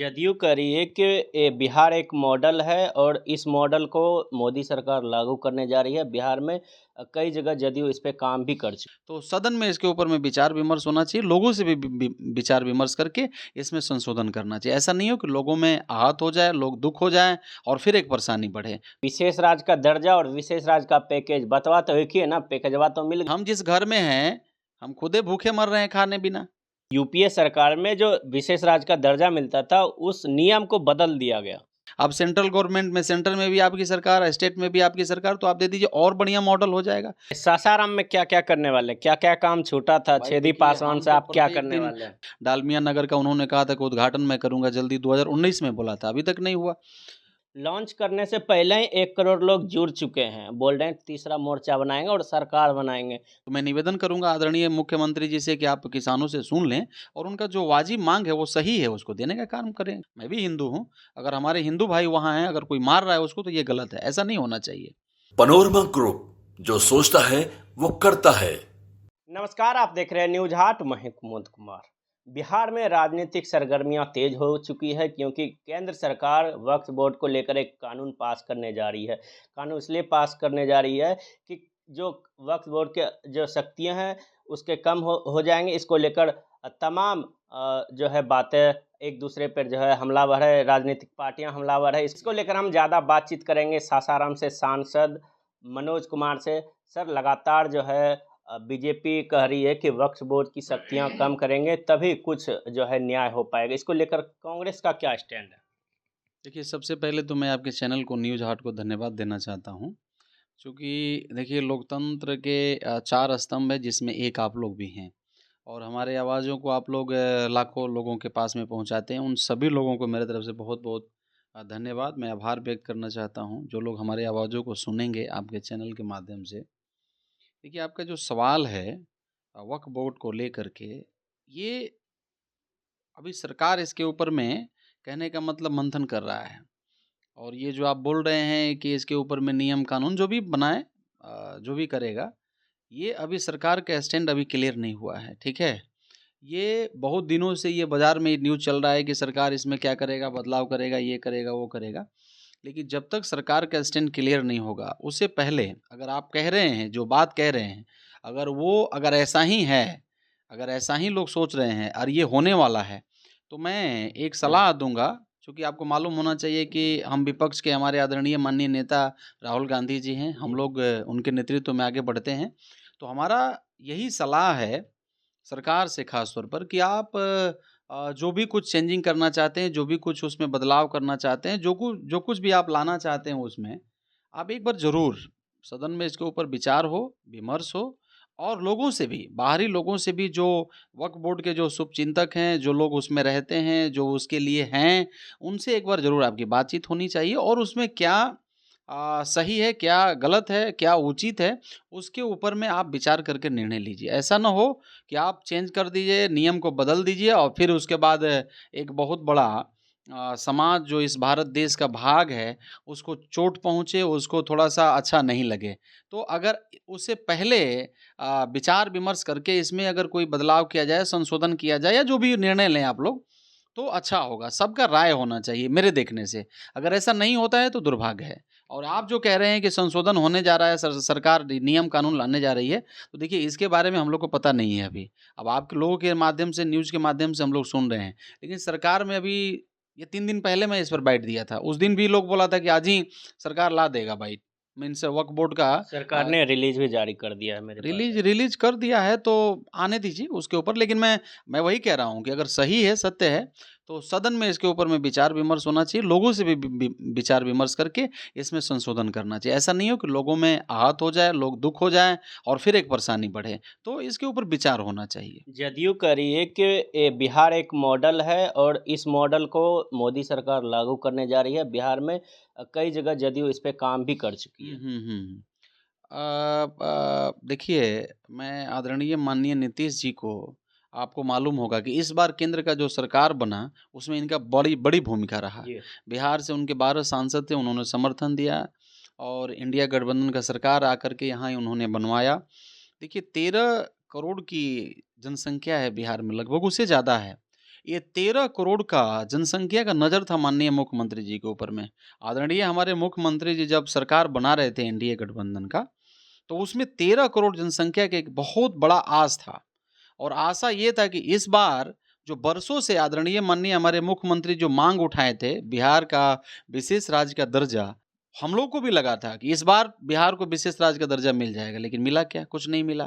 जदयू कह रही है कि बिहार एक मॉडल है और इस मॉडल को मोदी सरकार लागू करने जा रही है। बिहार में कई जगह जदयू इस पे काम भी कर चुकी तो सदन में इसके ऊपर में विचार विमर्श होना चाहिए, लोगों से भी विचार विमर्श करके इसमें संशोधन करना चाहिए। ऐसा नहीं हो कि लोगों में आहत हो जाए, लोग दुख हो जाएं और फिर एक परेशानी बढ़े। विशेष राज्य का दर्जा और विशेष राज्य का पैकेज बतवा तो एक ही है ना, पैकेजवा तो मिल गया। हम जिस घर में हैं, हम खुदे भूखे मर रहे हैं खाने बिना। यूपीए सरकार में जो विशेष राज्य का दर्जा मिलता था उस नियम को बदल दिया गया। अब सेंट्रल गवर्नमेंट में, सेंटर में भी आपकी सरकार, स्टेट में भी आपकी सरकार, तो आप दे दीजिए, और बढ़िया मॉडल हो जाएगा। सासाराम में क्या क्या करने वाले, क्या क्या काम छूटा था भाई छेदी देखिए, पासवान हम से, तो आप क्या प्रत्येक करने दिन वाले हैं? डालमिया नगर का उन्होंने कहा था कि उद्घाटन मैं करूंगा जल्दी, 2019 में बोला था, अभी तक नहीं हुआ। लॉन्च करने से पहले ही 1 करोड़ लोग जुड़ चुके हैं, बोल रहे हैं तीसरा मोर्चा बनाएंगे और सरकार बनाएंगे। तो मैं निवेदन करूंगा आदरणीय मुख्यमंत्री जी से कि आप किसानों से सुन लें और उनका जो वाजिब मांग है वो सही है, उसको देने का काम करें। मैं भी हिंदू हूं, अगर हमारे हिंदू भाई वहां हैं, अगर कोई मार रहा है उसको, तो ये गलत है, ऐसा नहीं होना चाहिए। पनोरमा ग्रुप, जो सोचता है वो करता है। नमस्कार, आप देख रहे हैं न्यूज हाट। मैं कुमुद कुमार। बिहार में राजनीतिक सरगर्मियां तेज हो चुकी है क्योंकि केंद्र सरकार वक्फ बोर्ड को लेकर एक कानून पास करने जा रही है। कानून इसलिए पास करने जा रही है कि जो वक्फ बोर्ड के जो शक्तियां हैं उसके कम हो जाएंगे। इसको लेकर तमाम जो है बातें एक दूसरे पर जो है हमलावर है, राजनीतिक पार्टियां हमलावर है। इसको लेकर हम ज़्यादा बातचीत करेंगे सासाराम से सांसद मनोज कुमार से। सर, लगातार जो है बीजेपी कह रही है कि वक्फ बोर्ड की शक्तियां कम करेंगे तभी कुछ जो है न्याय हो पाएगा। इसको लेकर कांग्रेस का क्या स्टैंड है? देखिए, सबसे पहले तो मैं आपके चैनल को, न्यूज हाट को धन्यवाद देना चाहता हूँ, क्योंकि देखिए लोकतंत्र के 4 स्तंभ है जिसमें एक आप लोग भी हैं, और हमारे आवाज़ों को आप लोग लाखों लोगों के पास में पहुंचाते हैं। उन सभी लोगों को मेरे तरफ से बहुत बहुत धन्यवाद, मैं आभार व्यक्त करना चाहता हूं, जो लोग हमारे आवाज़ों को सुनेंगे आपके चैनल के माध्यम से। देखिए, आपका जो सवाल है वक्फ बोर्ड को लेकर के, ये अभी सरकार इसके ऊपर में, कहने का मतलब, मंथन कर रहा है। और ये जो आप बोल रहे हैं कि इसके ऊपर में नियम कानून जो भी बनाए, जो भी करेगा, ये अभी सरकार का स्टैंड अभी क्लियर नहीं हुआ है, ठीक है। ये बहुत दिनों से ये बाज़ार में न्यूज़ चल रहा है कि सरकार इसमें क्या करेगा, बदलाव करेगा, ये करेगा, वो करेगा। लेकिन जब तक सरकार का स्टैंड क्लियर नहीं होगा, उससे पहले अगर आप कह रहे हैं, जो बात कह रहे हैं, अगर ऐसा ही है, अगर ऐसा ही लोग सोच रहे हैं और ये होने वाला है, तो मैं एक सलाह दूँगा। चूँकि आपको मालूम होना चाहिए कि हम विपक्ष के, हमारे आदरणीय माननीय नेता राहुल गांधी जी हैं, हम लोग उनके नेतृत्व में आगे बढ़ते हैं। तो हमारा यही सलाह है सरकार से, ख़ास तौर पर, कि आप जो भी कुछ चेंजिंग करना चाहते हैं, जो भी कुछ उसमें बदलाव करना चाहते हैं, जो कुछ भी आप लाना चाहते हैं उसमें, आप एक बार ज़रूर सदन में इसके ऊपर विचार हो, विमर्श हो, और लोगों से भी, बाहरी लोगों से भी, जो वक्फ बोर्ड के जो शुभचिंतक हैं, जो लोग उसमें रहते हैं, जो उसके लिए हैं, उनसे एक बार ज़रूर आपकी बातचीत होनी चाहिए, और उसमें क्या सही है, क्या गलत है, क्या उचित है, उसके ऊपर में आप विचार करके निर्णय लीजिए। ऐसा ना हो कि आप चेंज कर दीजिए, नियम को बदल दीजिए, और फिर उसके बाद एक बहुत बड़ा समाज, जो इस भारत देश का भाग है, उसको चोट पहुँचे, उसको थोड़ा-सा अच्छा नहीं लगे। तो अगर उससे पहले विचार विमर्श करके इसमें अगर कोई बदलाव किया जाए, संशोधन किया जाए, या जो भी निर्णय लें आप लोग, तो अच्छा होगा। सबका राय होना चाहिए मेरे देखने से। अगर ऐसा नहीं होता है तो दुर्भाग्य है। और आप जो कह रहे हैं कि संशोधन होने जा रहा है, सरकार नियम कानून लाने जा रही है, तो देखिए इसके बारे में हम लोग को पता नहीं है अभी। अब आपके लोगों के माध्यम से, न्यूज़ के माध्यम से हम लोग सुन रहे हैं। लेकिन सरकार में अभी, ये 3 दिन पहले मैं इस पर बाइट दिया था। उस दिन भी लोग बोला था कि आज ही सरकार ला देगा बाइट। मीन्स वक्फ बोर्ड का सरकार ने रिलीज भी जारी कर दिया है मेरे पास। रिलीज़ कर दिया है, तो आने दीजिए उसके ऊपर। लेकिन मैं वही कह रहा हूँ कि अगर सही है, सत्य है, तो सदन में इसके ऊपर में विचार विमर्श होना चाहिए, लोगों से भी विचार विमर्श करके इसमें संशोधन करना चाहिए। ऐसा नहीं हो कि लोगों में आहत हो जाए, लोग दुख हो जाएँ और फिर एक परेशानी बढ़े। तो इसके ऊपर विचार होना चाहिए। जदयू कह रही है कि बिहार एक मॉडल है और इस मॉडल को मोदी सरकार लागू करने जा रही है। बिहार में कई जगह जदयू इस पे काम भी कर चुकी हुँ, है। हुँ, हुँ। देखिए, मैं आदरणीय माननीय नीतीश जी को, आपको मालूम होगा कि इस बार केंद्र का जो सरकार बना, उसमें इनका बड़ी बड़ी भूमिका रहा। जी। बिहार से उनके 12 सांसद थे, उन्होंने समर्थन दिया, और इंडिया गठबंधन का सरकार आकर के यहाँ ही उन्होंने बनवाया। देखिए, 13 करोड़ की जनसंख्या है बिहार में, लगभग उससे ज़्यादा है। ये 13 करोड़ का जनसंख्या का नज़र था माननीय मुख्यमंत्री जी के ऊपर में। आदरणीय हमारे मुख्यमंत्री जी जब सरकार बना रहे थे एनडीए गठबंधन का, तो उसमें 13 करोड़ जनसंख्या का एक बहुत बड़ा आस था। और आशा ये था कि इस बार जो बरसों से आदरणीय माननीय हमारे मुख्यमंत्री जो मांग उठाए थे बिहार का विशेष राज्य का दर्जा, हम लोग को भी लगा था कि इस बार बिहार को विशेष राज्य का दर्जा मिल जाएगा, लेकिन मिला क्या? कुछ नहीं मिला।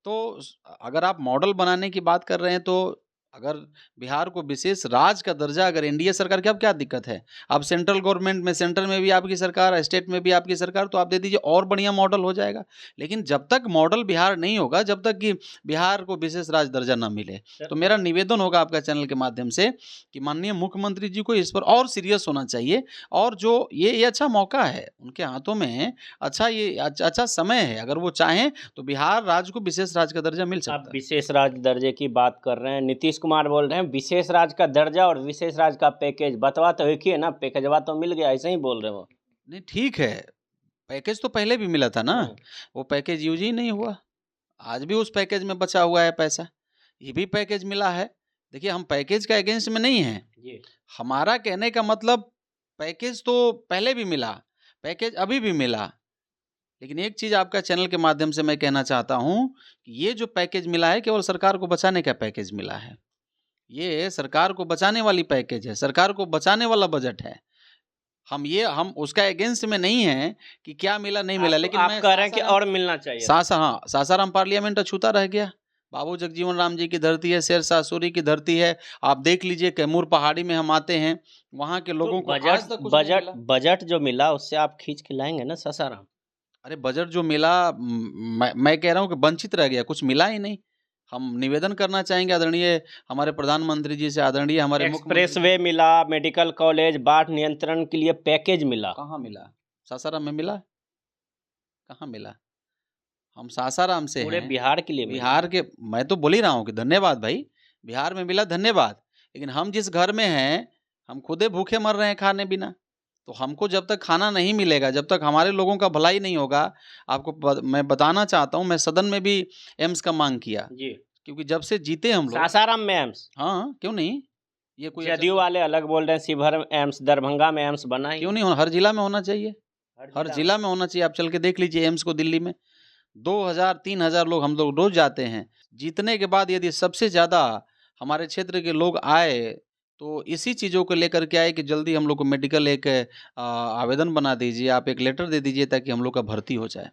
तो अगर आप मॉडल बनाने की बात कर रहे हैं तो अगर बिहार को विशेष राज्य का दर्जा अगर एनडीए सरकार की, अब क्या दिक्कत है? अब सेंट्रल गवर्नमेंट में, सेंटर में भी आपकी सरकार, स्टेट में भी आपकी सरकार, तो आप दे दीजिए, और बढ़िया मॉडल हो जाएगा। लेकिन जब तक मॉडल बिहार नहीं होगा, जब तक कि बिहार को विशेष राज्य दर्जा न मिले, तो मेरा निवेदन होगा आपका चैनल के माध्यम से कि माननीय मुख्यमंत्री जी को इस पर और सीरियस होना चाहिए। और जो ये अच्छा मौका है उनके हाथों में, अच्छा समय है, अगर वो चाहें तो बिहार राज्य को विशेष राज्य का दर्जा मिल सकता आप है। विशेष राज्य दर्जे की बात कर रहे हैं, नीतीश कुमार बोल रहे हैं विशेष राज्य का दर्जा और विशेष राज्य का पैकेज, बतवा तो एक ही है ना, पैकेजवा तो मिल गया, ऐसे ही बोल रहे हो। नहीं ठीक है, पैकेज तो पहले भी मिला था ना, वो पैकेज यूज ही नहीं हुआ। आज भी उस पैकेज में बचा हुआ है पैसा, ये भी पैकेज मिला है। देखिए हम पैकेज का अगेंस्ट में नहीं है, जी। हमारा कहने का मतलब पैकेज तो पहले भी मिला, पैकेज अभी भी मिला। लेकिन एक चीज़ आपका चैनल के माध्यम से मैं कहना चाहता हूँ कि ये जो पैकेज मिला है केवल सरकार को बचाने का पैकेज मिला है। ये सरकार को बचाने वाली पैकेज है, सरकार को बचाने वाला बजट है। हम उसका अगेंस्ट में नहीं है कि क्या मिला नहीं मिला, लेकिन आप मैं कह रहे हैं कि और मिलना चाहिए। सासाराम पार्लियामेंट अछूता रह गया। बाबू जगजीवन राम जी की धरती है, शेरशाह सूरी की धरती है। आप देख लीजिए कैमूर पहाड़ी में हम आते हैं, वहाँ के लोगों को आज तक कुछ नहीं मिला। बजट जो मिला उससे आप खींच के लाएंगे ना सासाराम। अरे बजट जो मिला, मैं कह रहा हूँ कि वंचित रह गया, कुछ मिला ही नहीं। हम निवेदन करना चाहेंगे आदरणीय हमारे प्रधानमंत्री जी से, आदरणीय हमारे एक्सप्रेस वे मिला, मेडिकल कॉलेज, बाढ़ नियंत्रण के लिए पैकेज मिला। कहाँ मिला? सासाराम में मिला? कहाँ मिला? हम सासाराम से पूरे हैं, बिहार के लिए मिला। बिहार के, मैं तो बोल ही रहा हूँ कि धन्यवाद भाई, बिहार में मिला, धन्यवाद। लेकिन हम जिस घर में हैं, हम खुदे भूखे मर रहे हैं खाने बिना। तो हमको जब तक खाना नहीं मिलेगा, जब तक हमारे लोगों का भलाई नहीं होगा, मैं बताना चाहता हूँ, मैं सदन में भी एम्स का मांग किया जी। क्योंकि जब से जीते हम लोग। सासाराम में एम्स? हाँ, क्यों नहीं? ये कोई जदयू वाले अलग बोल रहे हैं, शिवहर एम्स, दरभंगा में एम्स बना ही क्यों नहीं होना? हर जिला में होना चाहिए, हर जिला में होना चाहिए। आप चल के देख लीजिए एम्स को दिल्ली में, 2000-3000 लोग हम लोग रोज जाते हैं। जीतने के बाद यदि सबसे ज़्यादा हमारे क्षेत्र के लोग आए तो इसी चीज़ों को लेकर के आए कि जल्दी हम लोग को मेडिकल एक आवेदन बना दीजिए, आप एक लेटर दे दीजिए ताकि हम लोग का भर्ती हो जाए।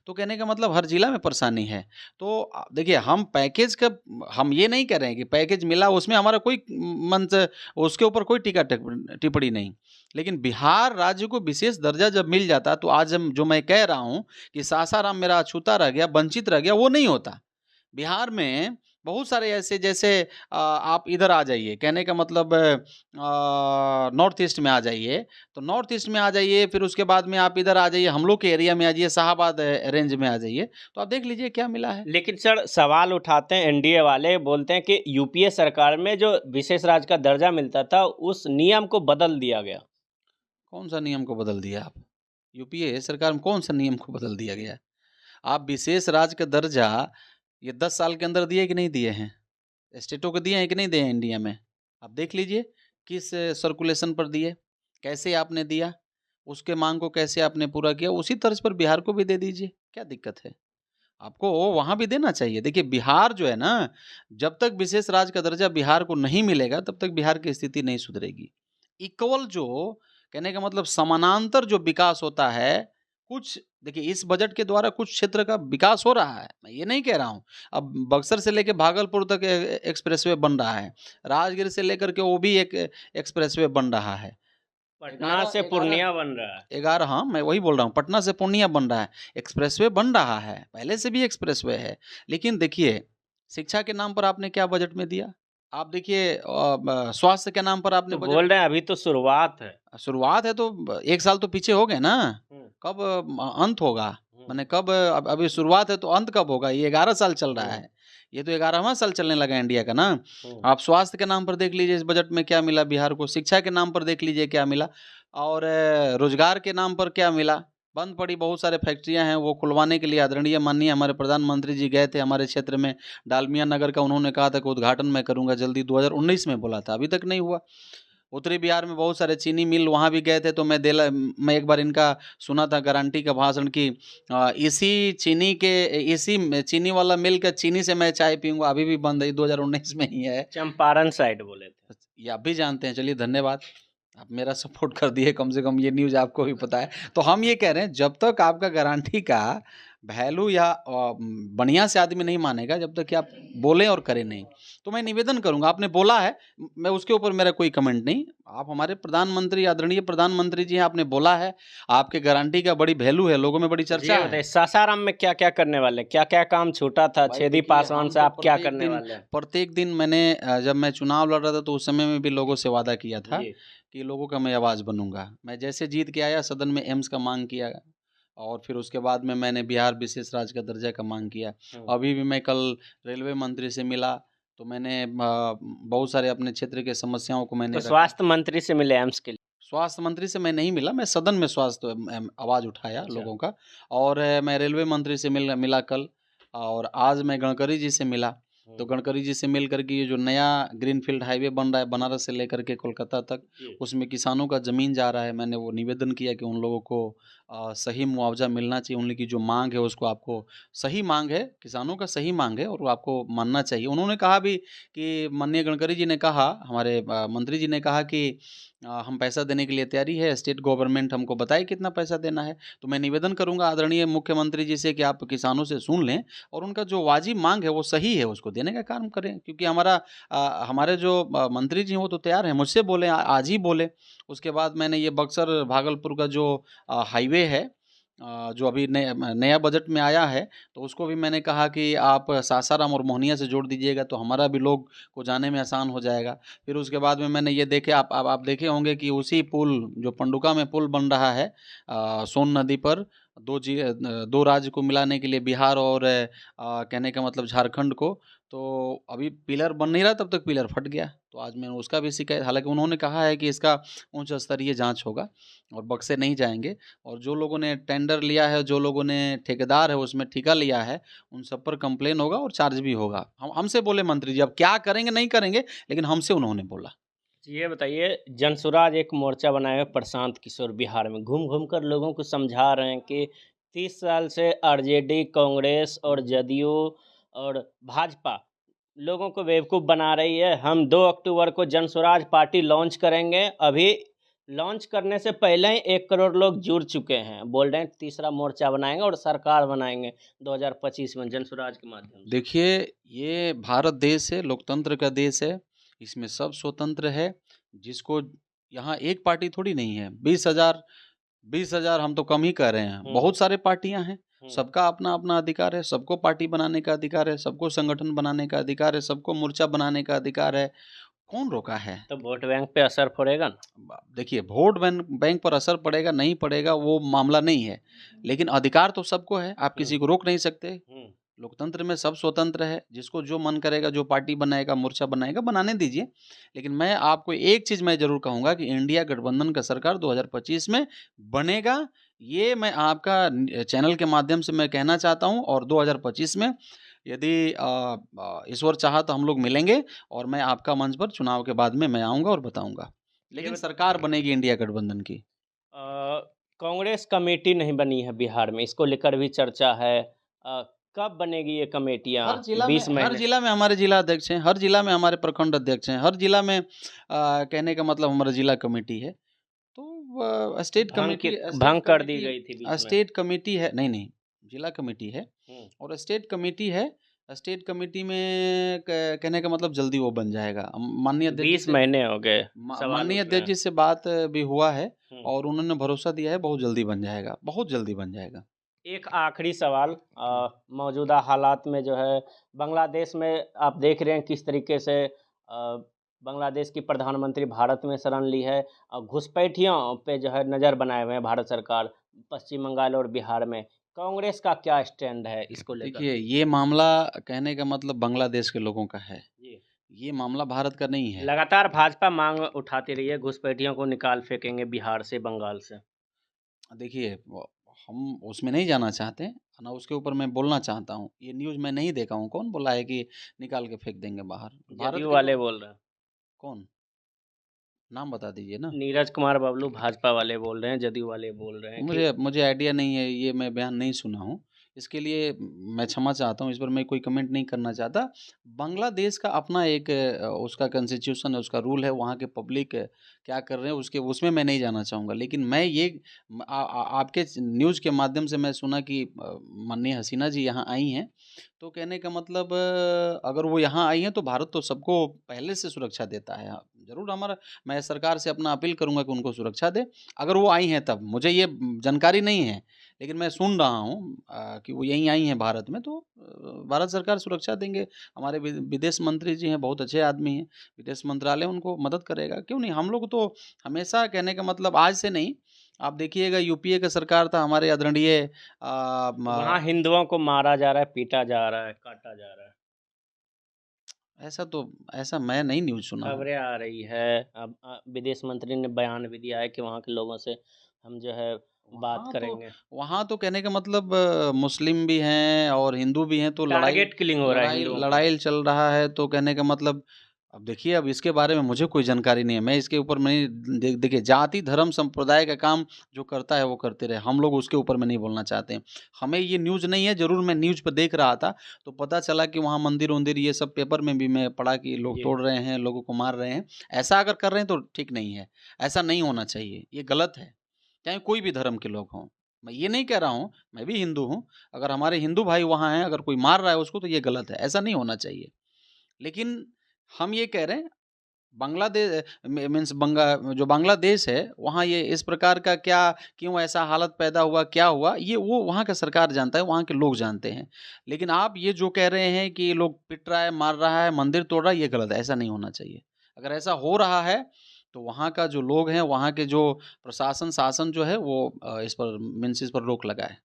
तो कहने का मतलब हर जिला में परेशानी है। तो देखिए हम पैकेज का, हम ये नहीं कह रहे हैं कि पैकेज मिला उसमें हमारा कोई मन से उसके ऊपर कोई टीका टिप्पणी नहीं। लेकिन बिहार राज्य को विशेष दर्जा जब मिल जाता तो आज हम जो मैं कह रहा हूँ कि सासाराम मेरा अछूता रह गया, वंचित रह गया, वो नहीं होता। बिहार में बहुत सारे ऐसे, जैसे आप इधर आ जाइए, कहने का मतलब नॉर्थ ईस्ट में आ जाइए, तो नॉर्थ ईस्ट में आ जाइए, फिर उसके बाद में आप इधर आ जाइए, हम लोग के एरिया में आ जाइए, शाहाबाद रेंज में आ जाइए, तो आप देख लीजिए क्या मिला है। लेकिन सर सवाल उठाते हैं एनडीए वाले, बोलते हैं कि यूपीए सरकार में जो विशेष राज्य का दर्जा मिलता था उस नियम को बदल दिया गया। कौन सा नियम को बदल दिया आप? यूपीए सरकार में कौन सा नियम को बदल दिया गया? आप विशेष राज्य का दर्जा ये 10 साल के अंदर दिए कि नहीं दिए हैं? स्टेटों को दिए हैं कि नहीं दिए हैं इंडिया में? आप देख लीजिए किस सर्कुलेशन पर दिए, कैसे आपने दिया, उसके मांग को कैसे आपने पूरा किया, उसी तर्ज पर बिहार को भी दे दीजिए, क्या दिक्कत है? आपको वहाँ भी देना चाहिए। देखिए बिहार जो है ना, जब तक विशेष राज्य का दर्जा बिहार को नहीं मिलेगा तब तक बिहार की स्थिति नहीं सुधरेगी। इक्वल जो, कहने का मतलब समानांतर जो विकास होता है, कुछ देखिए इस बजट के द्वारा कुछ क्षेत्र का विकास हो रहा है, मैं ये नहीं कह रहा हूँ। अब बक्सर से लेकर भागलपुर तक एक्सप्रेसवे बन रहा है, राजगीर से लेकर के वो भी एक एक्सप्रेसवे बन रहा है, पटना से पूर्णिया बन रहा है 11, हाँ मैं वही बोल रहा हूँ, पटना से पूर्णिया बन रहा है, एक्सप्रेसवे बन रहा है, पहले से भी एक्सप्रेसवे है। लेकिन देखिए शिक्षा के नाम पर आपने क्या बजट में दिया? आप देखिए स्वास्थ्य के नाम पर आपने तो बोल रहे हैं अभी तो शुरुआत है। शुरुआत है तो 1 साल तो पीछे हो गए ना, कब अंत होगा? माने कब? अभी शुरुआत है तो अंत कब होगा? ये 11 साल चल रहा है, ये तो 11वां साल चलने लगा इंडिया का ना। आप स्वास्थ्य के नाम पर देख लीजिए इस बजट में क्या मिला बिहार को, शिक्षा के नाम पर देख लीजिए क्या मिला, और रोजगार के नाम पर क्या मिला, बंद पड़ी, बहुत सारे फैक्ट्रियां हैं, वो खुलवाने के लिए आदरणीय माननीय हमारे प्रधानमंत्री जी गए थे हमारे क्षेत्र में, डालमिया नगर का। उन्होंने कहा था कि उद्घाटन मैं करूंगा जल्दी, 2019 में बोला था, अभी तक नहीं हुआ। उत्तरी बिहार में बहुत सारे चीनी मिल, वहाँ भी गए थे, तो मैं एक बार इनका सुना था गारंटी का भाषण कि इसी चीनी वाला मिल का चीनी से मैं चाय पीऊंगा, अभी भी बंद है, 2019 में ही है। चंपारण साइड बोले थे। ये आप भी जानते हैं, चलिए धन्यवाद, आप मेरा सपोर्ट कर दिए, कम से कम ये न्यूज़ आपको भी पता है। तो हम ये कह रहे हैं, जब तक आपका गारंटी का वैल्यू या बढ़िया से आदमी नहीं मानेगा, जब तक कि आप बोलें और करें नहीं। तो मैं निवेदन करूंगा, आपने बोला है, मैं उसके ऊपर मेरा कोई कमेंट नहीं। आप हमारे प्रधानमंत्री, आदरणीय प्रधानमंत्री जी हैं, आपने बोला है, आपके गारंटी का बड़ी वैल्यू है, लोगों में बड़ी चर्चा है। बताइए सासाराम में क्या क्या करने वाले, क्या क्या काम छूटा था भाई छेदी देखिए, पासवान हम से, तो आप क्या प्रत्येक करने दिन वाले हैं? प्रत्येक दिन मैंने जब मैं चुनाव लड़ रहा था तो उस समय में भी लोगों से वादा किया था जी। कि लोगों का मैं आवाज़ बनूंगा। मैं जैसे जीत के आया, सदन में एम्स का मांग किया, और फिर उसके बाद में मैंने बिहार विशेष राज्य का दर्जा का मांग किया। अभी भी मैं कल रेलवे मंत्री से मिला, तो मैंने बहुत सारे अपने क्षेत्र के समस्याओं को मैंने तो रखा। स्वास्थ्य मंत्री से मिले एम्स के लिए? स्वास्थ्य मंत्री से मैं नहीं मिला, मैं सदन में स्वास्थ्य आवाज़ उठाया अच्छा। लोगों का। और मैं रेलवे मंत्री से मिला कल, और आज मैं गडकरी जी से मिला। तो गडकरी जी से मिल करके ये जो नया ग्रीनफील्ड हाईवे बन रहा है बनारस से लेकर के कोलकाता तक, जी। उसमें किसानों का ज़मीन जा रहा है, मैंने वो निवेदन किया कि उन लोगों को सही मुआवजा मिलना चाहिए, उन लोगों की जो मांग है उसको आपको, सही मांग है, किसानों का सही मांग है, और वो आपको मानना चाहिए। उन्होंने कहा भी कि माननीय गडकरी जी ने कहा, हमारे मंत्री जी ने कहा कि हम पैसा देने के लिए तैयारी है, स्टेट गवर्नमेंट हमको बताए कितना पैसा देना है। तो मैं निवेदन करूँगा आदरणीय मुख्यमंत्री जी से कि आप किसानों से सुन लें, और उनका जो वाजिब मांग है वो सही है, उसको देने का काम करें। क्योंकि हमारे जो मंत्री जी हैं वो तो तैयार हैं, मुझसे बोले, आज ही बोले। उसके बाद मैंने ये बक्सर भागलपुर का जो हाईवे है, जो अभी नया बजट में आया है, तो उसको भी मैंने कहा कि आप सासाराम और मोहनिया से जोड़ दीजिएगा, तो हमारा भी लोग को जाने में आसान हो जाएगा। फिर उसके बाद में मैंने ये देखे, आप देखे होंगे कि उसी पुल, जो पंडुका में पुल बन रहा है सोन नदी पर, दो राज्य को मिलाने के लिए, बिहार और कहने का मतलब झारखंड को। तो अभी पिलर बन नहीं रहा, तब तक पिलर फट गया। तो आज मैंने उसका भी शिकायत, हालांकि उन्होंने कहा है कि इसका उच्च स्तरीय जांच होगा और बक्से नहीं जाएंगे, और जो लोगों ने टेंडर लिया है, जो लोगों ने ठेकेदार है उसमें ठेका लिया है, उन सब पर कंप्लेन होगा और चार्ज भी होगा। हमसे बोले मंत्री जी, अब क्या करेंगे नहीं करेंगे, लेकिन हमसे उन्होंने बोला। ये बताइए, जनसुराज एक मोर्चा बनाए हुए प्रशांत किशोर बिहार में घूम घूम कर लोगों को समझा रहे हैं कि 30 साल से आरजेडी, कांग्रेस और जदयू और भाजपा लोगों को बेवकूफ़ बना रही है। हम 2 अक्टूबर को जनसुराज पार्टी लॉन्च करेंगे। अभी लॉन्च करने से पहले ही 1 करोड़ लोग जुड़ चुके हैं। बोल रहे हैं तीसरा मोर्चा बनाएंगे और सरकार बनाएंगे 2025 में जनसुराज के माध्यम से। देखिए, ये भारत देश है, लोकतंत्र का देश है, इसमें सब स्वतंत्र है। जिसको, यहाँ एक पार्टी थोड़ी नहीं है, 20,000 हम तो कम ही कह रहे हैं, बहुत सारे पार्टियां हैं। सबका अपना अपना अधिकार है, सबको पार्टी बनाने का अधिकार है, सबको संगठन बनाने का अधिकार है, सबको मोर्चा बनाने का अधिकार है। कौन रोका है? तो वोट बैंक पे असर पड़ेगा ना? देखिए, वोट बैंक पर असर पड़ेगा नहीं पड़ेगा वो मामला नहीं है, लेकिन अधिकार तो सबको है, आप किसी को रोक नहीं सकते। लोकतंत्र में सब स्वतंत्र है, जिसको जो मन करेगा, जो पार्टी बनाएगा, मोर्चा बनाएगा, बनाने दीजिए। लेकिन मैं आपको एक चीज़ मैं ज़रूर कहूँगा कि इंडिया गठबंधन का सरकार 2025 में बनेगा। ये मैं आपका चैनल के माध्यम से मैं कहना चाहता हूँ, और 2025 में यदि ईश्वर चाहा तो हम लोग मिलेंगे, और मैं आपका मंच पर चुनाव के बाद में मैं आऊँगा और बताऊँगा। लेकिन सरकार बनेगी इंडिया गठबंधन की। कांग्रेस कमेटी नहीं बनी है बिहार में, इसको लेकर भी चर्चा है। कब बनेगी ये कमेटियाँ? 20 हर महीने। जिला में हमारे जिला अध्यक्ष हैं, हर जिला में हमारे प्रखंड अध्यक्ष हैं, हर जिला में कहने का मतलब हमारा जिला कमेटी है। तो भंग कर दी गई थी बीच में। स्टेट कमेटी है, नहीं नहीं, जिला कमेटी है, और स्टेट कमेटी है। स्टेट कमेटी में कहने का मतलब जल्दी वो बन जाएगा। माननीय अध्यक्ष 20 महीने हो गए, सवाल माननीय उठ रहे अध्यक्ष हैं। जी से बात भी हुआ है, हम्म। और उन्होंने भरोसा दिया है बहुत जल्दी बन जाएगा, बहुत जल्दी बन जाएगा। एक आखिरी सवाल, मौजूदा हालात में जो है बांग्लादेश में आप देख रहे हैं किस तरीके से बांग्लादेश की प्रधानमंत्री भारत में शरण ली है। घुसपैठियों पे जो है नज़र बनाए हुए हैं भारत सरकार, पश्चिम बंगाल और बिहार में। कांग्रेस का क्या स्टैंड है इसको लेकर? देखिए, ये मामला कहने का मतलब बांग्लादेश के लोगों का है, जी। ये मामला भारत का नहीं है। लगातार भाजपा मांग उठाती रही है, घुसपैठियों को निकाल फेंकेंगे बिहार से, बंगाल से। देखिए, हम उसमें नहीं जाना चाहते, ना उसके ऊपर मैं बोलना चाहता हूँ। ये न्यूज़ मैं नहीं देखा हूँ, कौन बोला है कि निकाल के फेंक देंगे बाहर? भारत जदयू के वाले लोग बोल रहे हैं। कौन? नाम बता दीजिए ना। नीरज कुमार बबलू भाजपा वाले बोल रहे हैं, जदयू वाले बोल रहे हैं कि मुझे मुझे आइडिया नहीं है, ये मैं बयान नहीं सुना हूँ। इसके लिए मैं क्षमा चाहता हूँ, इस पर मैं कोई कमेंट नहीं करना चाहता। बांग्लादेश का अपना एक उसका कॉन्स्टिट्यूशन है, उसका रूल है, वहाँ के पब्लिक क्या कर रहे हैं उसके उसमें मैं नहीं जाना चाहूँगा। लेकिन मैं ये आपके न्यूज़ के माध्यम से मैं सुना कि माननीय हसीना जी यहाँ आई हैं, तो कहने का मतलब अगर वो यहाँ आई हैं तो भारत तो सबको पहले से सुरक्षा देता है। ज़रूर हमारा मैं सरकार से अपना अपील करूँगा कि उनको सुरक्षा दें। अगर वो आई हैं तब, मुझे ये जानकारी नहीं है, लेकिन मैं सुन रहा हूँ कि वो यहीं आई हैं भारत में, तो भारत सरकार सुरक्षा देंगे। हमारे विदेश मंत्री जी हैं, बहुत अच्छे आदमी हैं, विदेश मंत्रालय उनको मदद करेगा, क्यों नहीं? हम लोग तो हमेशा कहने का मतलब आज से नहीं, आप देखिएगा यूपीए का सरकार था हमारे आदरणीय वहाँ हिंदुओं को मारा जा रहा है, पीटा जा रहा है, काटा जा रहा है। ऐसा मैं नहीं न्यूज़ सुना हूँ। खबरें आ रही है। अब विदेश मंत्री ने बयान भी दिया है कि वहाँ के लोगों से हम जो है बात वहाँ तो करेंगे। वहाँ तो कहने का मतलब मुस्लिम भी हैं और हिंदू भी हैं, तो लड़ाई टारगेट किलिंग हो रहा है लड़ाई हिंदुओं का। लड़ाई चल रहा है, तो कहने का मतलब अब देखिए, अब इसके बारे में मुझे कोई जानकारी नहीं है। मैं इसके ऊपर मैं देखिए, जाति धर्म संप्रदाय का काम जो करता है वो करते रहे, हम लोग उसके ऊपर में नहीं बोलना चाहते हैं। हमें ये न्यूज़ नहीं है, ज़रूर मैं न्यूज़ पर देख रहा था तो पता चला कि वहाँ मंदिर वंदिर ये सब पेपर में भी मैं पढ़ा कि लोग जी। तोड़ रहे हैं, लोगों को मार रहे हैं। ऐसा अगर कर रहे हैं तो ठीक नहीं है, ऐसा नहीं होना चाहिए, ये गलत है, चाहे कोई भी धर्म के लोग हों। मैं ये नहीं कह रहा हूँ, मैं भी हिंदू हूँ, अगर हमारे हिंदू भाई वहाँ हैं, अगर कोई मार रहा है उसको तो ये गलत है, ऐसा नहीं होना चाहिए। लेकिन हम ये कह रहे हैं, बांग्लादेश मीन्स जो बांग्लादेश है, वहाँ ये इस प्रकार का क्या, क्यों ऐसा हालत पैदा हुआ, क्या हुआ, ये वो वहाँ का सरकार जानता है, वहाँ के लोग जानते हैं। लेकिन आप ये जो कह रहे हैं कि ये लोग पिट रहा है, मार रहा है, मंदिर तोड़ रहा है, ये गलत है, ऐसा नहीं होना चाहिए। अगर ऐसा हो रहा है, तो वहाँ का जो लोग हैं, वहाँ के जो प्रशासन, शासन जो है वो इस पर मीन्स इस पर रोक लगाए।